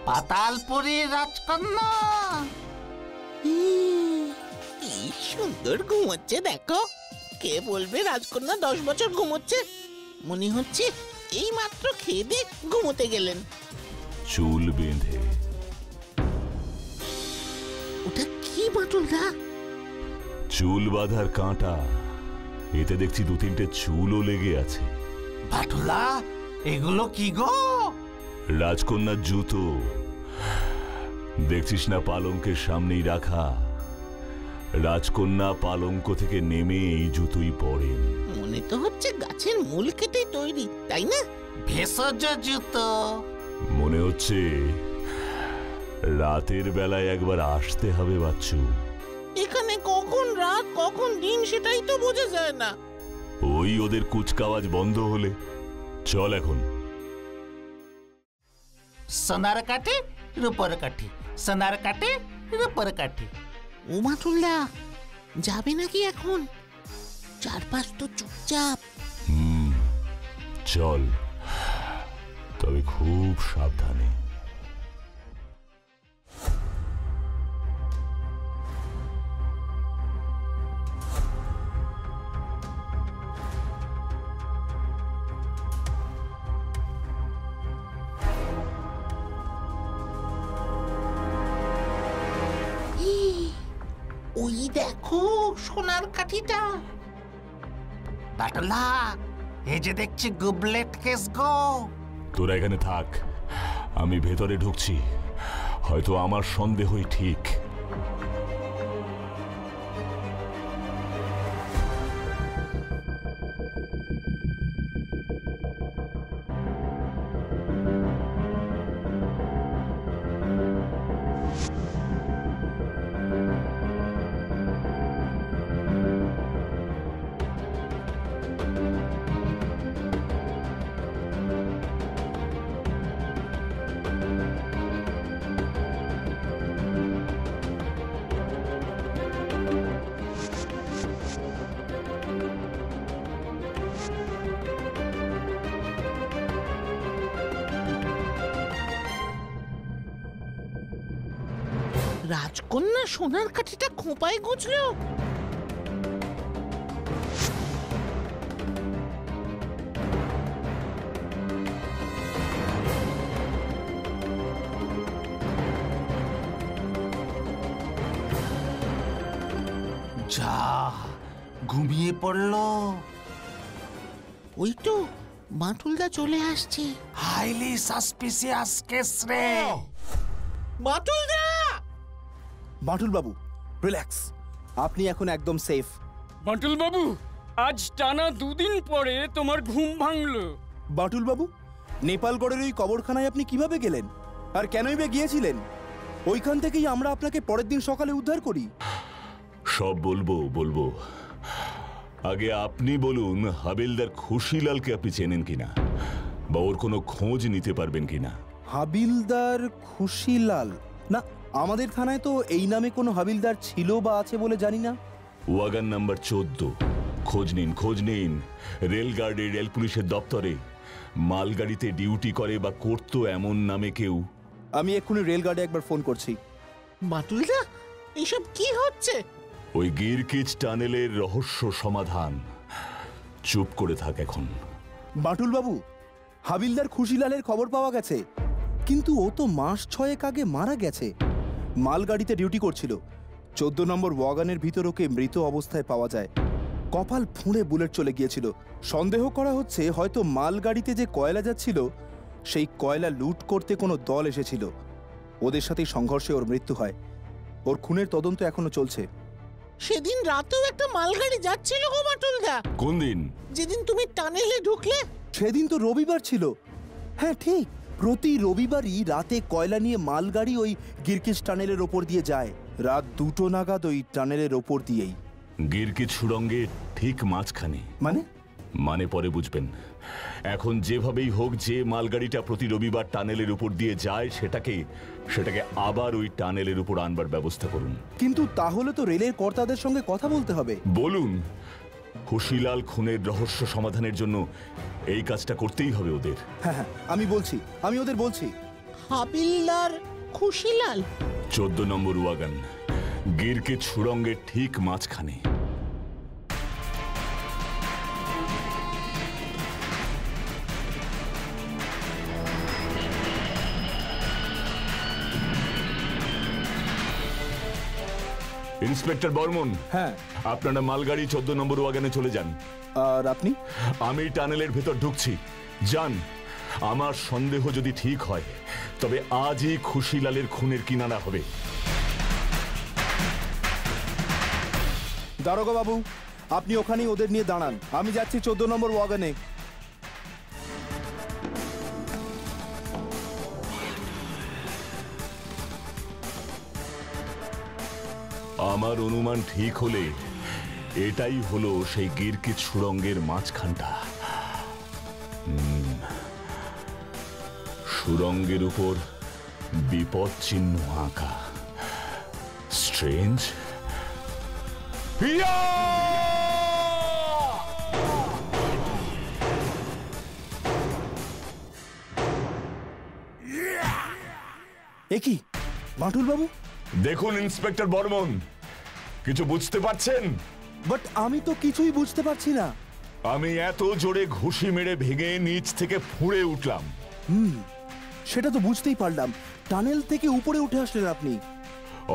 পাতালপুরীর রাজকন্যা কি সুন্দর ঘুমোচ্ছে দেখো। কে বলবে রাজকন্যা 10 বছর ঘুমোচ্ছে? মনে হচ্ছে এই মাত্র খেয়ে দিয়ে ঘুমোতে গেলেন। চুল বেঁধে। ওটা কি বাটুলদা? চুল বাঁধার কাঁটা। এতে দেখছি 2-3টে চুলও লেগে আছে। বাটুলা, এগুলো কি গো? রাজকন্যার জুতো। দেখছিস না পালঙ্কের সামনেই রাখা। রাজকন্যা পালঙ্ক থেকে নেমে এই জুতোই পরেন। মনে তো হচ্ছে গাছের মূল কেটে তৈরি, তাই না? ভেষজ জুতো। মনে হচ্ছে রাতের বেলায় একবার আসতে হবে বাচ্চু। এখানে কখন রাত কখন দিন সেটাই তো বোঝা যায় না। ওই ওদের কুচকাওয়াজ বন্ধ হলে। চল এখন। সোনার কাঠি রূপর কাঠি, সোনার কাঠি রূপর কাঠি। ও বাটুলদা, যাবে নাকি এখন? চারপাশ তো চুপচাপ। চল, তবে খুব সাবধানে। ওই দেখো সোনার কাঠিটা। বাটুলা, এই যে দেখছি গুবলেট কেস গো। তোরা এখানে থাক, আমি ভেতরে ঢুকছি। হয়তো আমার সন্দেহই ঠিক। রাজকন্যা সোনার কাঠিটা খোঁপায় গুছলো। যা ঘুমিয়ে পড়লো। ওই তো বাটুলদা চলে আসছে। হাইলি সাসপিসিয়াস কেস রে। বাটুলদা! বাটুল বাবু, রিল্যাক্স, আপনি এখন একদম সেফ। বাটুল বাবু, আজ টানা 2 দিন পরে তোমার ঘুম ভাঙলো। বাটুল বাবু, নেপালগড়ের ওই কবরখানায় আপনি কিভাবে গেলেন, আর কেনই বা গিয়েছিলেন? ওইখান থেকেই আমরা আপনাকে পরের দিন সকালে উদ্ধার করি। সব বলবো। আগে আপনি বলুন, হাবিলদার খুশিলালকে আপনি চেনেন কিনা, বা ওর কোনো খোঁজ নিতে পারবেন কিনা? হাবিলদার খুশিলাল? না, আমাদের থানায় তো এই নামে কোনো হাবিলদার ছিল বা আছে বলে জানি না। Wagon number 14। খোঁজ নিন। রেলগার্ডে, রেল পুলিশের দপ্তরে মালগাড়িতে ডিউটি করে বা করতো এমন নামে কেউ। আমি এক্ষুনি রেলগার্ডে একবার ফোন করছি। বাটুলদা, এসব কি হচ্ছে? ওই গিরকিচ টানেলের রহস্য সমাধান। চুপ করে থাক এখন। বাটুল বাবু, হাবিলদার খুশিলালের খবর পাওয়া গেছে, কিন্তু ও তো মাস 6 আগে মারা গেছে। মালগাড়িতে ডিউটি করছিল। 14 নম্বর ওয়াগনের ভিতর ওকে মৃত অবস্থায় পাওয়া যায়। কপাল ফুঁড়ে বুলেট চলে গিয়েছিল। সন্দেহ করা হচ্ছে হয়তো মালগাড়িতে যে কয়লা যাচ্ছিল, সেই কয়লা লুট করতে কোনো দল এসেছিল। ওদের সাথেই সংঘর্ষে ওর মৃত্যু হয়। ওর খুনের তদন্ত এখনো চলছে। সেদিন রাতেও একটা মালগাড়ি যাচ্ছিল গো বাটুলদা। কোন দিন? যেদিন তুমি টানেলে ঢুকলে। সেদিন তো রবিবার ছিল। হ্যাঁ ঠিক, প্রতি রবিবারই রাতে কয়লা নিয়ে মালগাড়ি ওই গিরকিচ টানেলের ওপর দিয়ে যায়। রাত 2টো নাগাদ ওই টানেলের ওপর দিয়েই। গিরকিচ সুড়ঙ্গের ঠিক মাঝখানে। মানে পরে বুঝবেন। এখন যেভাবেই হোক, যে মালগাড়িটা প্রতি রবিবার টানেলের উপর দিয়ে যায়, সেটাকে আবার ওই টানেলের উপর আনবার ব্যবস্থা করুন। কিন্তু তাহলে তো রেলের কর্তাদের সঙ্গে কথা বলতে হবে। বলুন, খুশিলাল খুনের রহস্য সমাধানের জন্য এই কাজটা করতেই হবে ওদের। হ্যাঁ হ্যাঁ, আমি ওদের বলছি। হাবিলদার খুশিলাল 14 নম্বর ওয়াগন গিরকিচ সুড়ঙ্গের ঠিক মাঝখানে। ইন্সপেক্টর বর্মন, হ্যাঁ। আপনারা মালগাড়ি 14 নম্বর ওয়াগনে চলে যান। আর আপনি? আমি টানেলের ভেতর ঢুকছি, যান। আমার সন্দেহ যদি ঠিক হয় তবে আজই খুশিলালের খুনের কিনারা হবে। দারোগা বাবু, আপনি ওখানেই ওদের নিয়ে দাঁড়ান, আমি যাচ্ছি 14 নম্বর ওয়াগনে। আমার অনুমান ঠিক হলে এটাই হলো সেই গিরকিচ সুড়ঙ্গের মাঝখানটা। সুড়ঙ্গের উপর বিপদ চিহ্ন আঁকা। স্ট্রেঞ্জ। এ কি বাঁটুল বাবু? দেখুন ইন্সপেক্টর বর্মন, কিছু বুঝতে পারছেন? বাট আমি তো কিছুই বুঝতে পারছি না। আমি এত জোরে ঘুষি মেরে ভেঙে নিচ থেকে ফুঁড়ে উঠলাম। সেটা তো বুঝতেই পারলাম, টানেল থেকে উপরে উঠে আসলেন আপনি।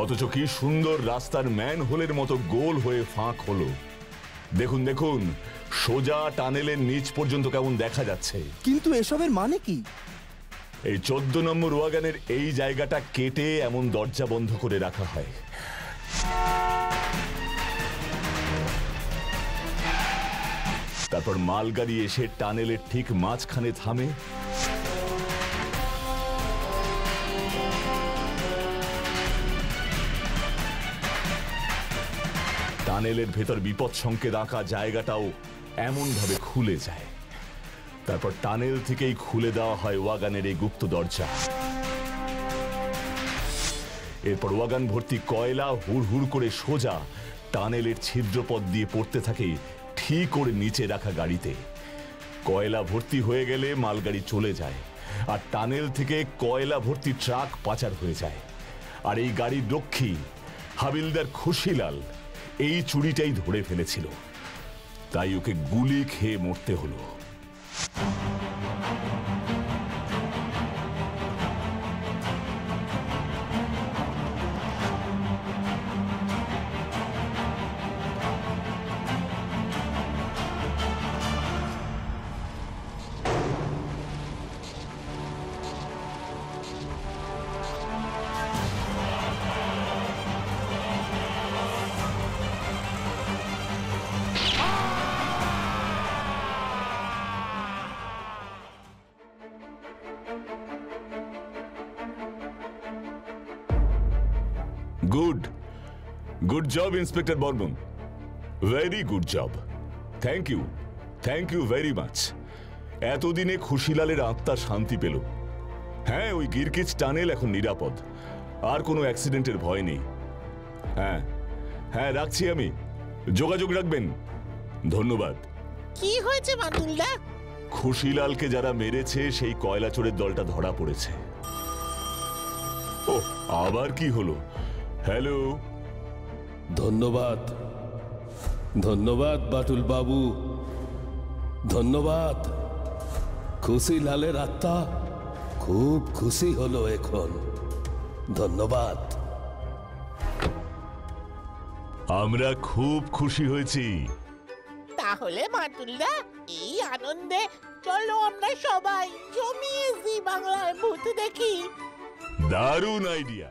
অথচ কি সুন্দর রাস্তার ম্যান হোলের মতো গোল হয়ে ফাঁক হলো। দেখুন দেখুন, সোজা টানেলের নিচ পর্যন্ত কেমন দেখা যাচ্ছে। কিন্তু এসবের মানে কি? এই 14 নম্বর ওয়াগনের এই জায়গাটা কেটে এমন দরজা বন্ধ করে রাখা হয়। তারপর মালগাড়ি এসে টানেলের ঠিক মাঝখানে থামে। টানেলের ভেতর বিপদ সংকেত আঁকা জায়গাটাও এমন ভাবে খুলে যায়। তারপর টানেল থেকেই খুলে দেওয়া হয় ওয়াগানের এই গুপ্ত দরজা। এরপর ওয়াগান ভর্তি কয়লা হুড় হুড় করে সোজা টানেলের ছিদ্রপথ দিয়ে পড়তে থাকে ঠিক করে নিচে রাখা গাড়িতে। কয়লা ভর্তি হয়ে গেলে মালগাড়ি চলে যায়, আর টানেল থেকে কয়লা ভর্তি ট্রাক পাচার হয়ে যায়। আর এই গাড়ির রক্ষী হাবিলদার খুশিলাল এই চুরিটাই ধরে ফেলেছিল, তাই ওকে গুলি খেয়ে মরতে হলো। Good job inspector Barman, very good job. Thank you very much. এতদিনে খুশিলালের আত্মা শান্তি পেল। হ্যাঁ, ওই গিরকিচ টানেল এখন নিরাপদ, আর কোনো অ্যাক্সিডেন্টের ভয় নেই। হ্যাঁ রাখছি আমি, যোগাযোগ রাখবেন। ধন্যবাদ। কি হয়েছে বাঁটুলদা? খুশিলালকে যারা মেরেছে সেই কয়লা চোরের দলটা ধরা পড়েছে। ও আবার কি হলো? হ্যালো। ধন্যবাদ বাটুল বাবু, ধন্যবাদ। খুশিলালের আত্মা খুব খুশি হলো এখন। ধন্যবাদ। আমরা খুব খুশি হয়েছি। তাহলে বাঁটুলদা, এই আনন্দে চলো আমরা সবাই জমিয়ে জি বাংলায় ভূত দেখি। দারুণ আইডিয়া।